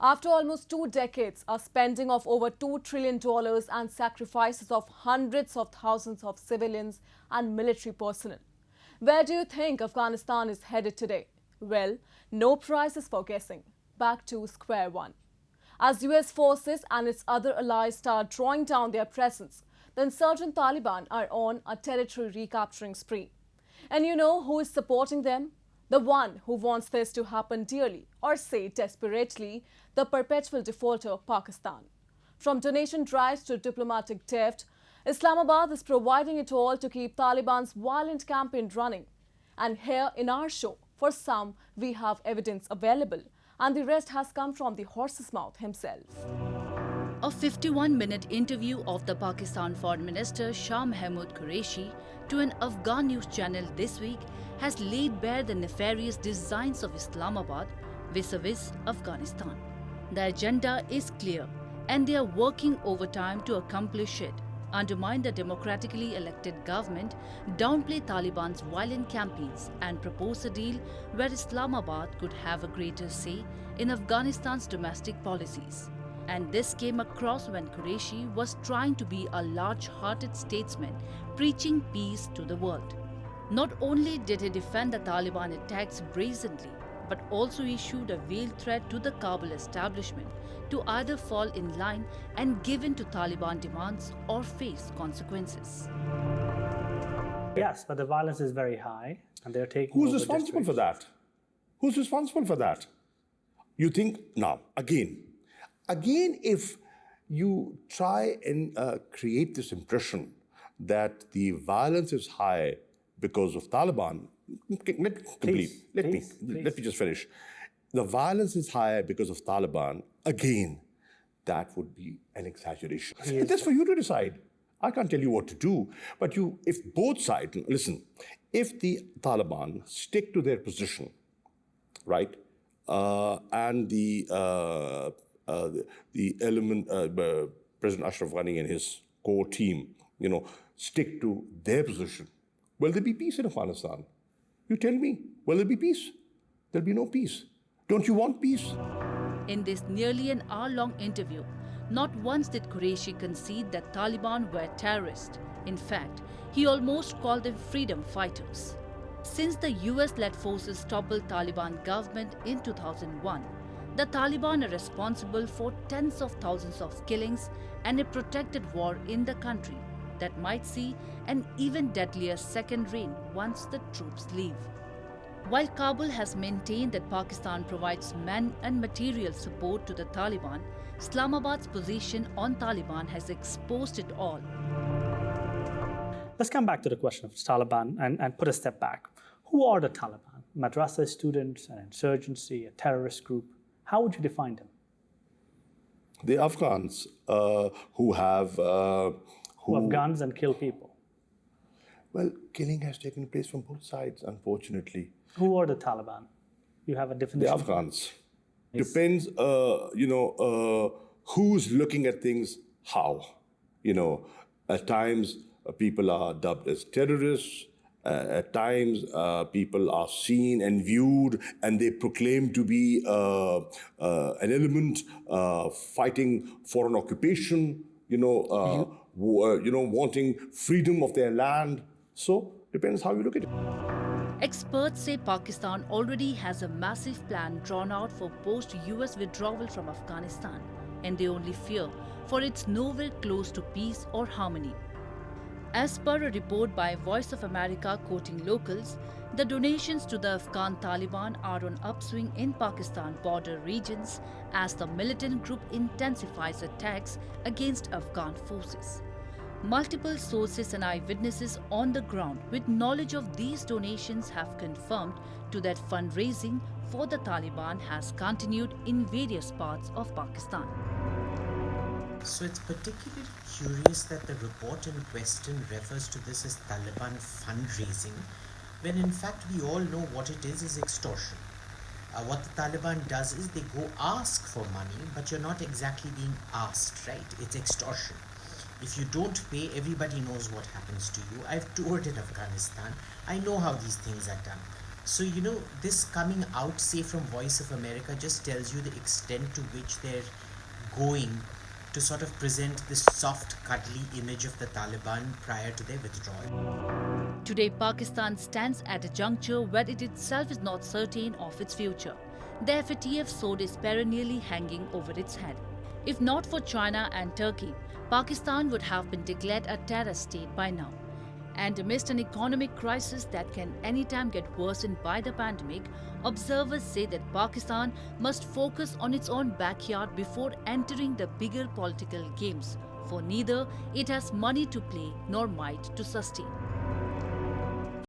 After almost 2 decades, a spending of over $2 trillion and sacrifices of hundreds of thousands of civilians and military personnel. Where do you think Afghanistan is headed today? Well, no prizes for guessing. Back to square one. As US forces and its other allies start drawing down their presence, the insurgent Taliban are on a territory recapturing spree. And you know who is supporting them? The one who wants this to happen dearly, or say desperately, the perpetual defaulter Pakistan. From donation drives to diplomatic theft, Islamabad is providing it all to keep Taliban's violent campaign running. And here in our show, for some, we have evidence available, and the rest has come from the horse's mouth himself. A 51-minute interview of the Pakistan Foreign Minister Shah Mahmood Qureshi to an Afghan news channel this week has laid bare the nefarious designs of Islamabad vis-a-vis Afghanistan. The agenda is clear, and they are working overtime to accomplish it: undermine the democratically elected government, downplay Taliban's violent campaigns, and propose a deal where Islamabad could have a greater say in Afghanistan's domestic policies. And this came across when Qureshi was trying to be a large-hearted statesman preaching peace to the world. Not only did he defend the Taliban attacks brazenly, but also issued a veiled threat to the Kabul establishment to either fall in line and give in to Taliban demands or face consequences. Yes, but the violence is very high, and they're taking Who's over responsible for districts. that? Who's responsible for that? You think, now, again, if you try and create this impression that the violence is high because of Taliban, let me just finish. The violence is high because of Taliban, again, that would be an exaggeration. That's for you to decide. I can't tell you what to do, but if both sides, listen, if the Taliban stick to their position, right, and the President Ashraf Ghani and his core team, stick to their position, will there be peace in Afghanistan? You tell me, will there be peace? There'll be no peace. Don't you want peace? In this nearly an hour-long interview, not once did Qureshi concede that Taliban were terrorists. In fact, he almost called them freedom fighters. Since the US-led forces toppled Taliban government in 2001, the Taliban are responsible for tens of thousands of killings and a protracted war in the country that might see an even deadlier second reign once the troops leave. While Kabul has maintained that Pakistan provides men and material support to the Taliban, Islamabad's position on Taliban has exposed it all. Let's come back to the question of Taliban and put a step back. Who are the Taliban? Madrasa students, an insurgency, a terrorist group? How would you define them? The Afghans who have guns and kill people. Well, killing has taken place from both sides, unfortunately. Who are the Taliban? You have a definition? The Afghans. Depends, who's looking at things how. At times people are dubbed as terrorists. At times people are seen and viewed, and they proclaim to be an element fighting for an occupation. Wanting freedom of their land. So, depends how you look at it. Experts say Pakistan already has a massive plan drawn out for post-US withdrawal from Afghanistan, and they only fear for it's nowhere close to peace or harmony. As per a report by Voice of America quoting locals, the donations to the Afghan Taliban are on upswing in Pakistan border regions as the militant group intensifies attacks against Afghan forces. Multiple sources and eyewitnesses on the ground with knowledge of these donations have confirmed to that fundraising for the Taliban has continued in various parts of Pakistan. So it's particularly curious that the report in question refers to this as Taliban fundraising, when in fact we all know what it is extortion. What the Taliban does is they go ask for money, but you're not exactly being asked, right? It's extortion. If you don't pay, everybody knows what happens to you. I've toured in Afghanistan. I know how these things are done. So, this coming out, say, from Voice of America just tells you the extent to which they're going to sort of present this soft, cuddly image of the Taliban prior to their withdrawal. Today, Pakistan stands at a juncture where it itself is not certain of its future. The FATF sword is perennially hanging over its head. If not for China and Turkey, Pakistan would have been declared a terror state by now. And amidst an economic crisis that can anytime get worsened by the pandemic, observers say that Pakistan must focus on its own backyard before entering the bigger political games, for neither it has money to play nor might to sustain.